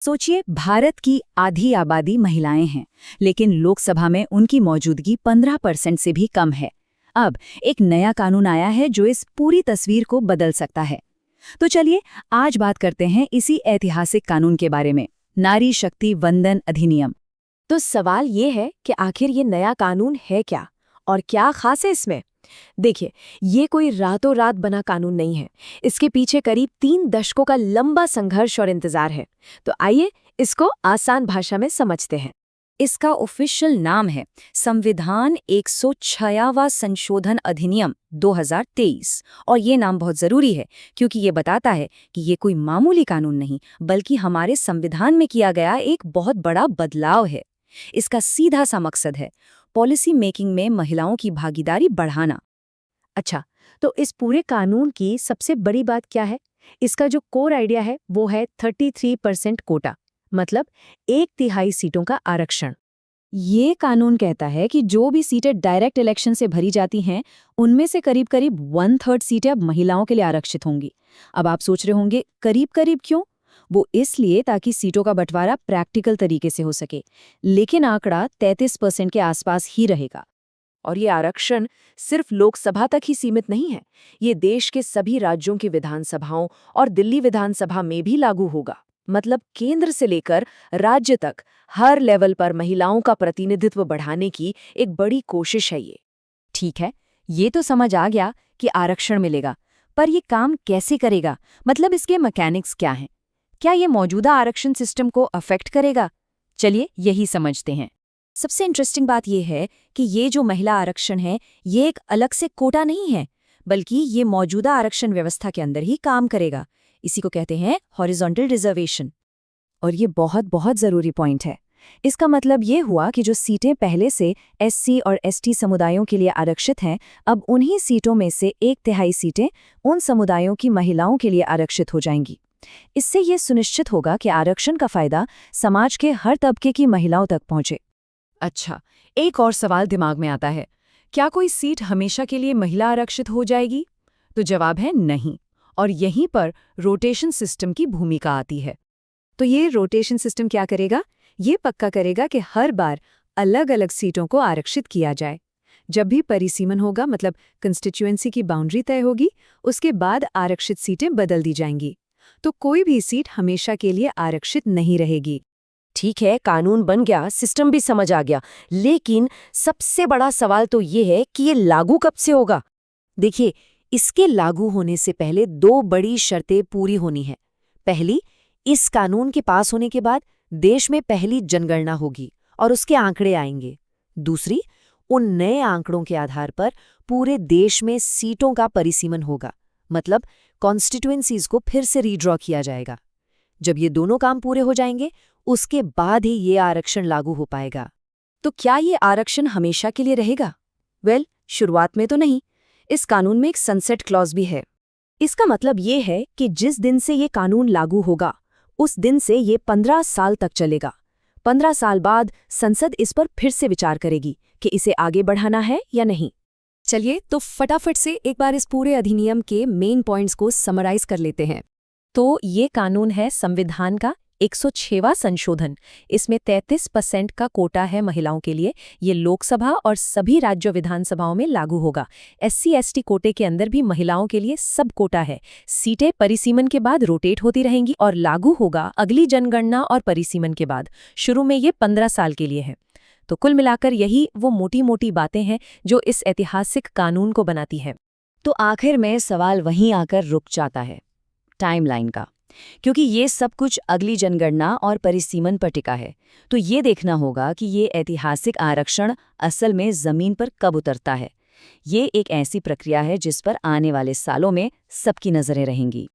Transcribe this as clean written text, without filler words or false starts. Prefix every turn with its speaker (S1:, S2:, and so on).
S1: सोचिए, भारत की आधी आबादी महिलाएं हैं, लेकिन लोकसभा में उनकी मौजूदगी 15% से भी कम है। अब एक नया कानून आया है जो इस पूरी तस्वीर को बदल सकता है। तो चलिए आज बात करते हैं इसी ऐतिहासिक कानून के बारे में, नारी शक्ति वंदन अधिनियम।
S2: तो सवाल ये है कि आखिर ये नया कानून है क्या और क्या खास है इसमें। देखिए, ये कोई रातों रात बना कानून नहीं है। इसके पीछे करीब 3 दशकों का लंबा संघर्ष और इंतजार है। तो आइए इसको आसान भाषा में समझते हैं।
S1: इसका ऑफिशियल नाम है संविधान 106वां संशोधन अधिनियम 2023। और ये नाम बहुत ज़रूरी है क्योंकि ये बताता है कि ये कोई मामूली कानून नहीं, बल्कि हमारे संविधान में किया गया एक बहुत बड़ा बदलाव है। इसका सीधा सा मकसद है पॉलिसी मेकिंग में महिलाओं की भागीदारी बढ़ाना।
S2: अच्छा, तो इस पूरे कानून की सबसे बड़ी बात क्या है? इसका जो कोर आइडिया है वो है 33% कोटा, मतलब 1/3 सीटों का आरक्षण।
S1: ये कानून कहता है कि जो भी सीटें डायरेक्ट इलेक्शन से भरी जाती हैं, उनमें से करीब करीब 1/3 सीटें अब महिलाओं के लिए आरक्षित होंगी। अब आप सोच रहे होंगे, करीब करीब क्यों? वो इसलिए ताकि सीटों का बंटवारा प्रैक्टिकल तरीके से हो सके, लेकिन आंकड़ा 33% के आसपास ही रहेगा।
S2: और ये आरक्षण सिर्फ लोकसभा तक ही सीमित नहीं है। ये देश के सभी राज्यों की विधानसभाओं और दिल्ली विधानसभा में भी लागू होगा। मतलब केंद्र से लेकर राज्य तक हर लेवल पर महिलाओं का प्रतिनिधित्व बढ़ाने की एक बड़ी कोशिश है ये।
S1: ठीक है, ये तो समझ आ गया कि आरक्षण मिलेगा, पर ये काम कैसे करेगा? मतलब इसके मैकेनिक्स क्या हैं? क्या ये मौजूदा आरक्षण सिस्टम को अफेक्ट करेगा? चलिए यही समझते हैं। सबसे इंटरेस्टिंग बात यह है कि ये जो महिला आरक्षण है, ये एक अलग से कोटा नहीं है, बल्कि ये मौजूदा आरक्षण व्यवस्था के अंदर ही काम करेगा। इसी को कहते हैं हॉरिजॉन्टल रिजर्वेशन। और ये बहुत बहुत ज़रूरी पॉइंट है। इसका मतलब ये हुआ कि जो सीटें पहले से एससी और एसटी समुदायों के लिए आरक्षित हैं, अब उन्हीं सीटों में से 1/3 सीटें उन समुदायों की महिलाओं के लिए आरक्षित हो जाएंगी। इससे ये सुनिश्चित होगा कि आरक्षण का फायदा समाज के हर तबके की महिलाओं तक पहुंचे।
S2: अच्छा, एक और सवाल दिमाग में आता है, क्या कोई सीट हमेशा के लिए महिला आरक्षित हो जाएगी? तो जवाब है नहीं। और यहीं पर रोटेशन सिस्टम की भूमिका आती है।
S1: तो ये रोटेशन सिस्टम क्या करेगा? ये पक्का करेगा कि हर बार अलग अलग सीटों को आरक्षित किया जाए। जब भी परिसीमन होगा, मतलब कंस्टिट्यूएंसी की बाउंड्री तय होगी, उसके बाद आरक्षित सीटें बदल दी जाएंगी। तो कोई भी सीट हमेशा के लिए आरक्षित नहीं रहेगी।
S2: ठीक है, कानून बन गया, सिस्टम भी समझ आ गया, लेकिन सबसे बड़ा सवाल तो ये है कि ये लागू कब से होगा? देखिए, इसके लागू होने से पहले 2 बड़ी शर्तें पूरी होनी है। पहली, इस कानून के पास होने के बाद देश में पहली जनगणना होगी और उसके आंकड़े आएंगे। दूसरी, उन नए आंकड़ों के आधार पर पूरे देश में सीटों का परिसीमन होगा, मतलब कॉन्स्टिट्यूएंसीज को फिर से रीड्रॉ किया जाएगा। जब ये दोनों काम पूरे हो जाएंगे, उसके बाद ही ये आरक्षण लागू हो पाएगा।
S1: तो क्या ये आरक्षण हमेशा के लिए रहेगा? शुरुआत में तो नहीं। इस कानून में एक सनसेट क्लॉज भी है। इसका मतलब ये है कि जिस दिन से ये कानून लागू होगा, उस दिन से ये 15 साल तक चलेगा। 15 साल बाद संसद इस पर फिर से विचार करेगी कि इसे आगे बढ़ाना है या नहीं। चलिए तो फटाफट से एक बार इस पूरे अधिनियम के मेन पॉइंट्स को समराइज कर लेते हैं। तो ये कानून है संविधान का 106वां संशोधन। इसमें 33% का कोटा है महिलाओं के लिए। ये लोकसभा और सभी राज्य विधानसभाओं में लागू होगा। SC/ST कोटे के अंदर भी महिलाओं के लिए सब कोटा है। सीटें परिसीमन के बाद रोटेट होती रहेंगी और लागू होगा अगली जनगणना और परिसीमन के बाद। शुरू में ये 15 साल के लिए है। तो कुल मिलाकर यही वो मोटी मोटी बातें हैं जो इस ऐतिहासिक कानून को बनाती है। तो आखिर में सवाल वहीं आकर रुक जाता है, टाइमलाइन का, क्योंकि ये सब कुछ अगली जनगणना और परिसीमन पर टिका है। तो ये देखना होगा कि ये ऐतिहासिक आरक्षण असल में जमीन पर कब उतरता है। ये एक ऐसी प्रक्रिया है जिस पर आने वाले सालों में सबकी नजरें रहेंगी।